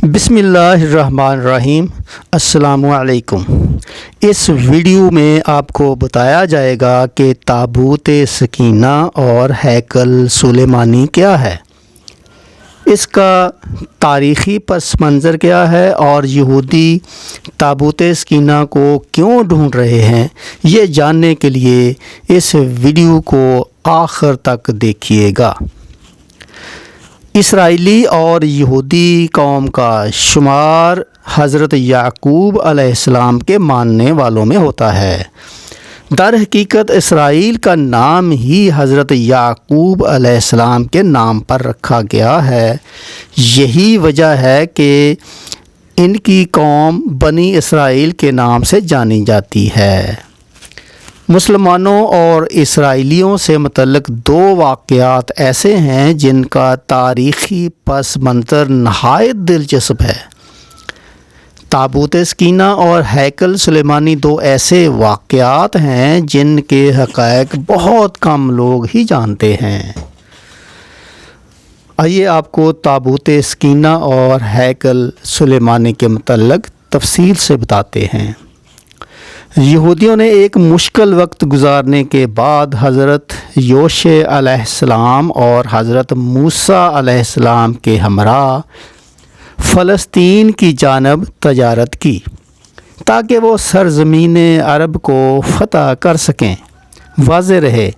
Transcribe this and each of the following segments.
بسم اللہ الرحمن الرحیم۔ السلام علیکم۔ اس ویڈیو میں آپ کو بتایا جائے گا کہ تابوت سکینہ اور ہیکل سلیمانی کیا ہے، اس کا تاریخی پس منظر کیا ہے اور یہودی تابوت سکینہ کو کیوں ڈھونڈ رہے ہیں۔ یہ جاننے کے لیے اس ویڈیو کو آخر تک دیکھیے گا۔ اسرائیلی اور یہودی قوم کا شمار حضرت یعقوب علیہ السلام کے ماننے والوں میں ہوتا ہے۔ در حقیقت اسرائیل کا نام ہی حضرت یعقوب علیہ السلام کے نام پر رکھا گیا ہے۔ یہی وجہ ہے کہ ان کی قوم بنی اسرائیل کے نام سے جانی جاتی ہے۔ مسلمانوں اور اسرائیلیوں سے متعلق دو واقعات ایسے ہیں جن کا تاریخی پس منظر نہایت دلچسپ ہے۔ تابوت سکینہ اور ہیکل سلیمانی دو ایسے واقعات ہیں جن کے حقائق بہت کم لوگ ہی جانتے ہیں۔ آئیے آپ کو تابوت سکینہ اور ہیکل سلیمانی کے متعلق تفصیل سے بتاتے ہیں۔ یہودیوں نے ایک مشکل وقت گزارنے کے بعد حضرت یوشع علیہ السلام اور حضرت موسیٰ علیہ السلام کے ہمراہ فلسطین کی جانب تجارت کی تاکہ وہ سرزمین عرب کو فتح کر سکیں۔ واضح رہے،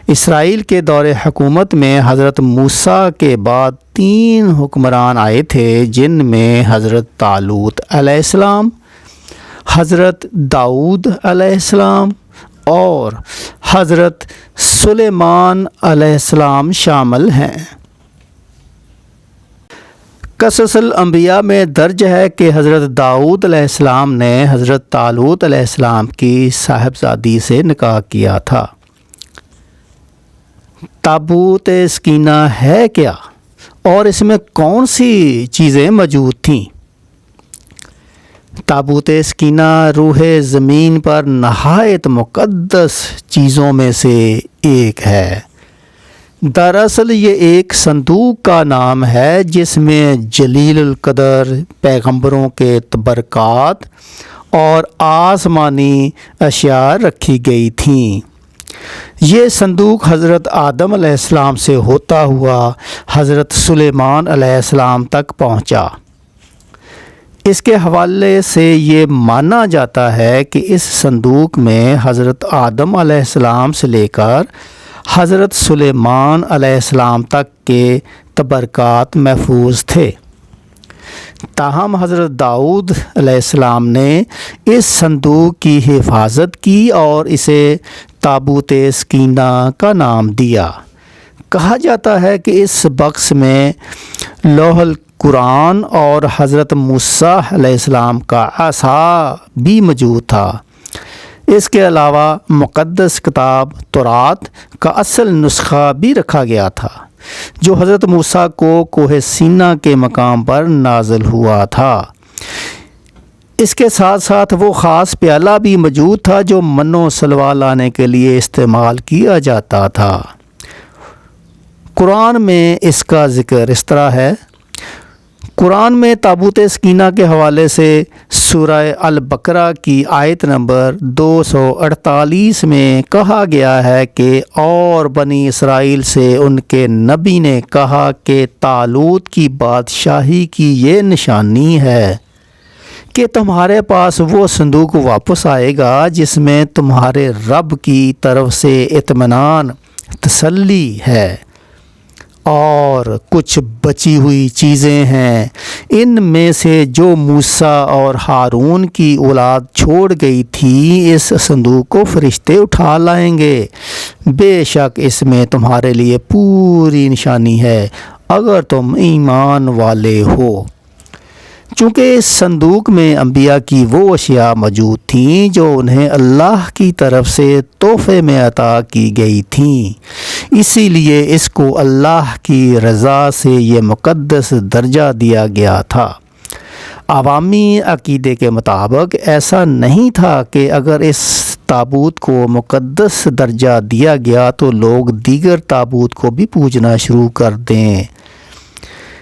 اسرائیل کے دور حکومت میں حضرت موسیٰ کے بعد 3 حکمران آئے تھے، جن میں حضرت طالوت علیہ السلام، حضرت داؤد علیہ السلام اور حضرت سلیمان علیہ السلام شامل ہیں۔ قصص الانبیاء میں درج ہے کہ حضرت داؤد علیہ السلام نے حضرت طالوت علیہ السلام کی صاحبزادی سے نکاح کیا تھا۔ تابوت سکینہ ہے کیا اور اس میں کون سی چیزیں موجود تھیں؟ تابوت سکینہ روح زمین پر نہایت مقدس چیزوں میں سے ایک ہے۔ دراصل یہ ایک صندوق کا نام ہے جس میں جلیل القدر پیغمبروں کے تبرکات اور آسمانی اشیاء رکھی گئی تھیں۔ یہ صندوق حضرت آدم علیہ السلام سے ہوتا ہوا حضرت سلیمان علیہ السلام تک پہنچا۔ اس کے حوالے سے یہ مانا جاتا ہے کہ اس صندوق میں حضرت آدم علیہ السلام سے لے کر حضرت سلیمان علیہ السلام تک کے تبرکات محفوظ تھے۔ تاہم حضرت داؤد علیہ السلام نے اس صندوق کی حفاظت کی اور اسے تابوت سکینہ کا نام دیا۔ کہا جاتا ہے کہ اس بکس میں لوح قرآن اور حضرت موسیٰ علیہ السلام کا عصا بھی موجود تھا۔ اس کے علاوہ مقدس کتاب تورات کا اصل نسخہ بھی رکھا گیا تھا، جو حضرت موسیٰ کو کوہ سینا کے مقام پر نازل ہوا تھا۔ اس کے ساتھ ساتھ وہ خاص پیالہ بھی موجود تھا جو من و سلوہ لانے کے لیے استعمال کیا جاتا تھا۔ قرآن میں اس کا ذکر اس طرح ہے۔ قرآن میں تابوت سکینہ کے حوالے سے سورہ البقرہ کی آیت نمبر 248 میں کہا گیا ہے کہ اور بنی اسرائیل سے ان کے نبی نے کہا کہ طالوت کی بادشاہی کی یہ نشانی ہے کہ تمہارے پاس وہ صندوق واپس آئے گا جس میں تمہارے رب کی طرف سے اطمینان، تسلی ہے، اور کچھ بچی ہوئی چیزیں ہیں، ان میں سے جو موسیٰ اور ہارون کی اولاد چھوڑ گئی تھی، اس صندوق کو فرشتے اٹھا لائیں گے۔ بے شک اس میں تمہارے لیے پوری نشانی ہے اگر تم ایمان والے ہو۔ چونکہ اس صندوق میں انبیاء کی وہ اشیاء موجود تھیں جو انہیں اللہ کی طرف سے تحفے میں عطا کی گئی تھیں، اسی لیے اس کو اللہ کی رضا سے یہ مقدس درجہ دیا گیا تھا۔ عوامی عقیدے کے مطابق ایسا نہیں تھا کہ اگر اس تابوت کو مقدس درجہ دیا گیا تو لوگ دیگر تابوت کو بھی پوجنا شروع کر دیں۔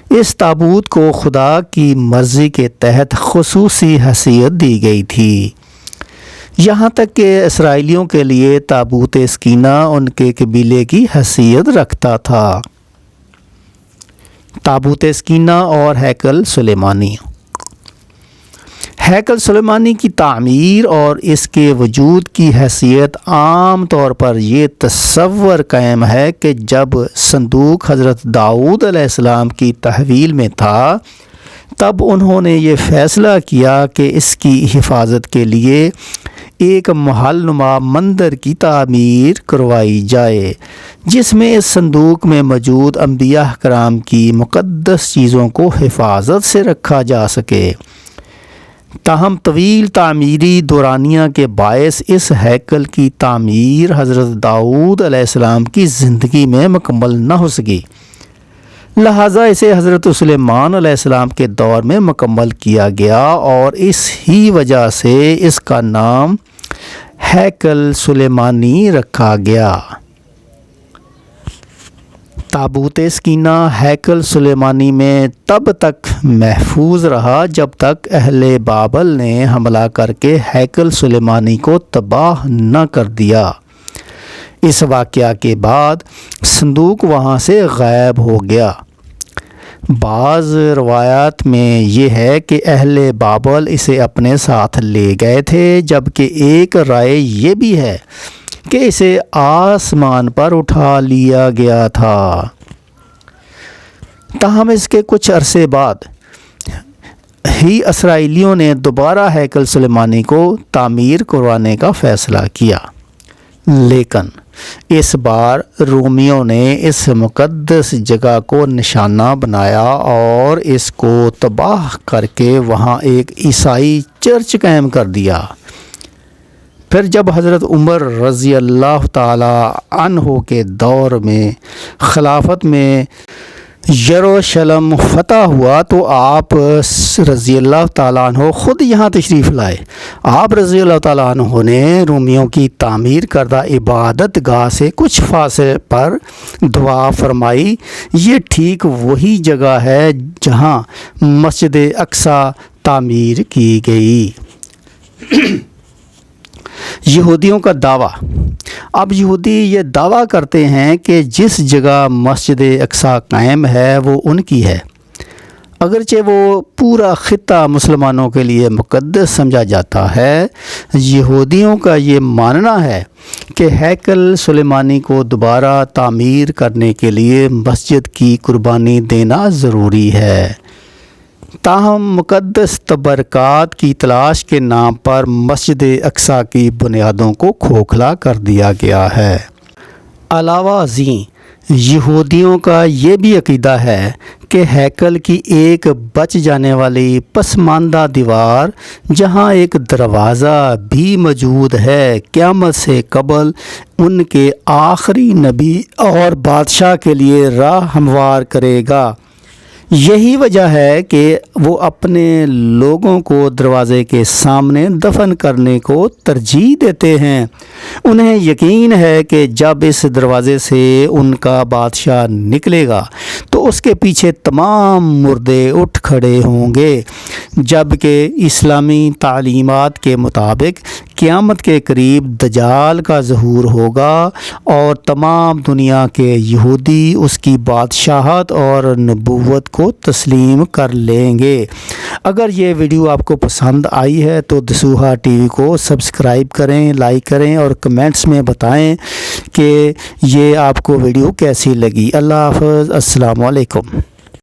اس تابوت کو خدا کی مرضی کے تحت خصوصی حیثیت دی گئی تھی، یہاں تک کہ اسرائیلیوں کے لیے تابوت سکینہ ان کے قبیلے کی حیثیت رکھتا تھا۔ تابوت سکینہ اور ہیکل سلیمانی۔ ہیکل سلیمانی کی تعمیر اور اس کے وجود کی حیثیت عام طور پر یہ تصور قائم ہے کہ جب صندوق حضرت داؤد علیہ السلام کی تحویل میں تھا، تب انہوں نے یہ فیصلہ کیا کہ اس کی حفاظت کے لیے ایک محل نما مندر کی تعمیر کروائی جائے، جس میں اس صندوق میں موجود انبیاء کرام کی مقدس چیزوں کو حفاظت سے رکھا جا سکے۔ تاہم طویل تعمیری دورانیہ کے باعث اس ہیکل کی تعمیر حضرت داؤد علیہ السلام کی زندگی میں مکمل نہ ہو سکی، لہٰذا اسے حضرت سلیمان علیہ السلام کے دور میں مکمل کیا گیا اور اس ہی وجہ سے اس کا نام ہیکل سلیمانی رکھا گیا۔ تابوت سکینہ ہیکل سلیمانی میں تب تک محفوظ رہا جب تک اہل بابل نے حملہ کر کے ہیکل سلیمانی کو تباہ نہ کر دیا۔ اس واقعہ کے بعد صندوق وہاں سے غائب ہو گیا۔ بعض روایات میں یہ ہے کہ اہل بابل اسے اپنے ساتھ لے گئے تھے، جبکہ ایک رائے یہ بھی ہے کہ اسے آسمان پر اٹھا لیا گیا تھا۔ تاہم اس کے کچھ عرصے بعد ہی اسرائیلیوں نے دوبارہ ہیکل سلیمانی کو تعمیر کروانے کا فیصلہ کیا، لیکن اس بار رومیوں نے اس مقدس جگہ کو نشانہ بنایا اور اس کو تباہ کر کے وہاں ایک عیسائی چرچ قائم کر دیا۔ پھر جب حضرت عمر رضی اللہ تعالی عنہ کے دور میں خلافت میں یروشلم فتح ہوا تو آپ رضی اللہ تعالیٰ عنہ خود یہاں تشریف لائے۔ آپ رضی اللہ تعالیٰ عنہ نے رومیوں کی تعمیر کردہ عبادت گاہ سے کچھ فاصلے پر دعا فرمائی۔ یہ ٹھیک وہی جگہ ہے جہاں مسجد اقصی تعمیر کی گئی۔ یہودیوں کا دعویٰ۔ اب یہودی یہ دعویٰ کرتے ہیں کہ جس جگہ مسجد اقصی قائم ہے وہ ان کی ہے، اگرچہ وہ پورا خطہ مسلمانوں کے لیے مقدس سمجھا جاتا ہے۔ یہودیوں کا یہ ماننا ہے کہ ہیکل سلیمانی کو دوبارہ تعمیر کرنے کے لیے مسجد کی قربانی دینا ضروری ہے، تاہم مقدس تبرکات کی تلاش کے نام پر مسجد اقصی کی بنیادوں کو کھوکھلا کر دیا گیا ہے۔ علاوہ ازیں یہودیوں کا یہ بھی عقیدہ ہے کہ ہیکل کی ایک بچ جانے والی پسماندہ دیوار، جہاں ایک دروازہ بھی موجود ہے، قیامت سے قبل ان کے آخری نبی اور بادشاہ کے لیے راہ ہموار کرے گا۔ یہی وجہ ہے کہ وہ اپنے لوگوں کو دروازے کے سامنے دفن کرنے کو ترجیح دیتے ہیں۔ انہیں یقین ہے کہ جب اس دروازے سے ان کا بادشاہ نکلے گا تو اس کے پیچھے تمام مردے اٹھ کھڑے ہوں گے، جبکہ اسلامی تعلیمات کے مطابق قیامت کے قریب دجال کا ظہور ہوگا اور تمام دنیا کے یہودی اس کی بادشاہت اور نبوت کو تسلیم کر لیں گے۔ اگر یہ ویڈیو آپ کو پسند آئی ہے تو دسوہا ٹی وی کو سبسکرائب کریں، لائک کریں اور کمنٹس میں بتائیں کہ یہ آپ کو ویڈیو کیسی لگی۔ اللہ حافظ، السلام علیکم۔